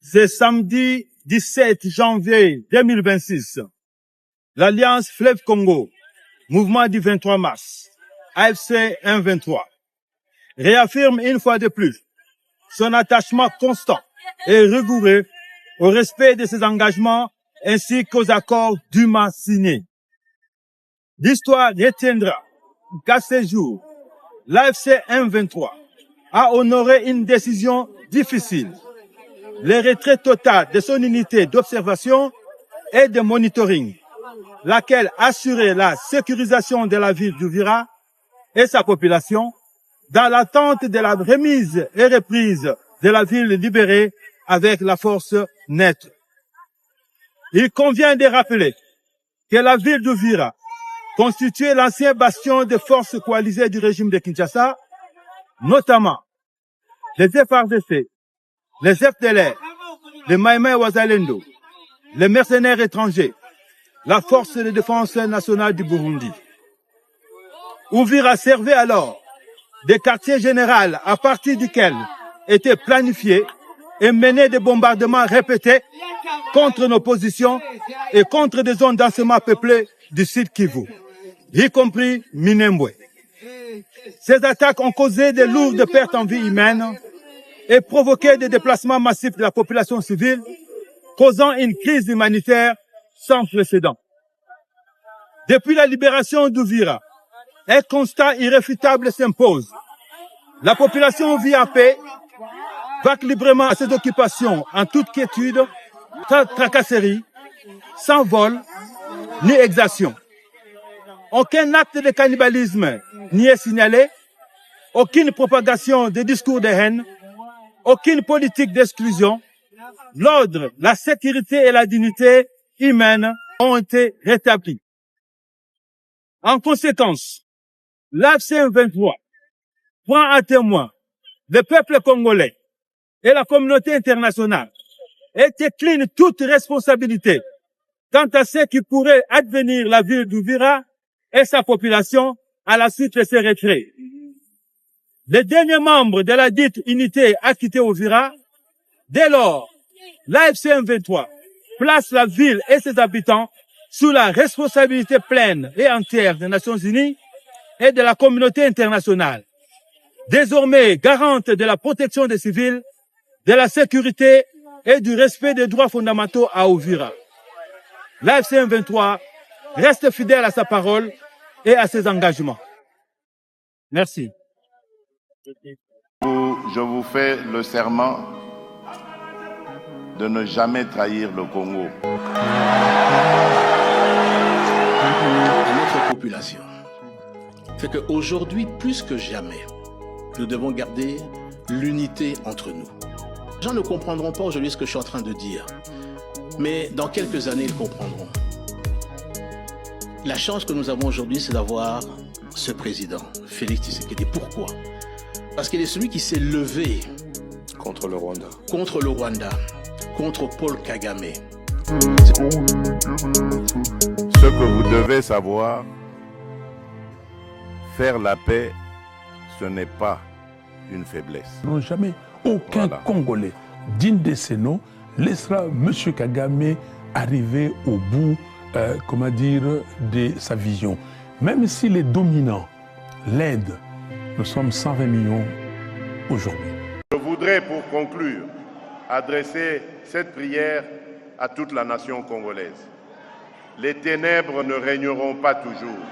Ce samedi 17 janvier 2026, l'Alliance Fleuve Congo, mouvement du 23 mars, AFC 123, réaffirme une fois de plus son attachement constant et rigoureux au respect de ses engagements ainsi qu'aux accords dûment signés. L'histoire retiendra qu'à ce jour, l'AFC 123 a honoré une décision difficile, le retrait total de son unité d'observation et de monitoring, laquelle assurait la sécurisation de la ville d'Uvira et sa population dans l'attente de la remise et reprise de la ville libérée avec la force nette. Il convient de rappeler que la ville d'Uvira constituait l'ancien bastion de forces coalisées du régime de Kinshasa, notamment les FARDC, les FDLR, les Maïmaï Wazalendo, les mercenaires étrangers, la force de défense nationale du Burundi. Uvira servait alors de quartier général à partir duquel étaient planifiés et menés des bombardements répétés contre nos positions et contre des zones densément peuplées du sud Kivu, y compris Minembwe. Ces attaques ont causé de lourdes pertes en vie humaine et provoqué des déplacements massifs de la population civile, causant une crise humanitaire sans précédent. Depuis la libération d'Uvira, un constat irréfutable s'impose. La population vit en paix, vaque librement à ses occupations en toute quiétude, sans tracasserie, sans vol, ni exaction. Aucun acte de cannibalisme n'y est signalé, aucune propagation de discours de haine, aucune politique d'exclusion. L'ordre, la sécurité et la dignité humaine ont été rétablis. En conséquence, l'AFC 23 prend à témoin le peuple congolais et la communauté internationale et décline toute responsabilité quant à ce qui pourrait advenir la ville d'Uvira et sa population à la suite de ces retraits. Les derniers membres de la dite unité a quitté Uvira. Dès lors, l'AFC 23 place la ville et ses habitants sous la responsabilité pleine et entière des Nations Unies et de la communauté internationale, désormais garante de la protection des civils, de la sécurité et du respect des droits fondamentaux à Uvira. L'AFC 23 reste fidèle à sa parole et à ses engagements. Merci. Je vous fais le serment de ne jamais trahir le Congo. Notre population fait qu'aujourd'hui, plus que jamais, nous devons garder l'unité entre nous. Les gens ne comprendront pas aujourd'hui ce que je suis en train de dire, mais dans quelques années, ils comprendront. La chance que nous avons aujourd'hui, c'est d'avoir ce président, Félix Tshisekedi. Pourquoi? Parce qu'il est celui qui s'est levé contre le Rwanda, contre Paul Kagame. Ce que vous devez savoir, faire la paix, ce n'est pas une faiblesse. Non, jamais aucun Congolais digne de ces noms laissera M. Kagame arriver au bout, de sa vision. Même si les dominants l'aident, nous sommes 120 millions aujourd'hui. Je voudrais, pour conclure, adresser cette prière à toute la nation congolaise. Les ténèbres ne régneront pas toujours.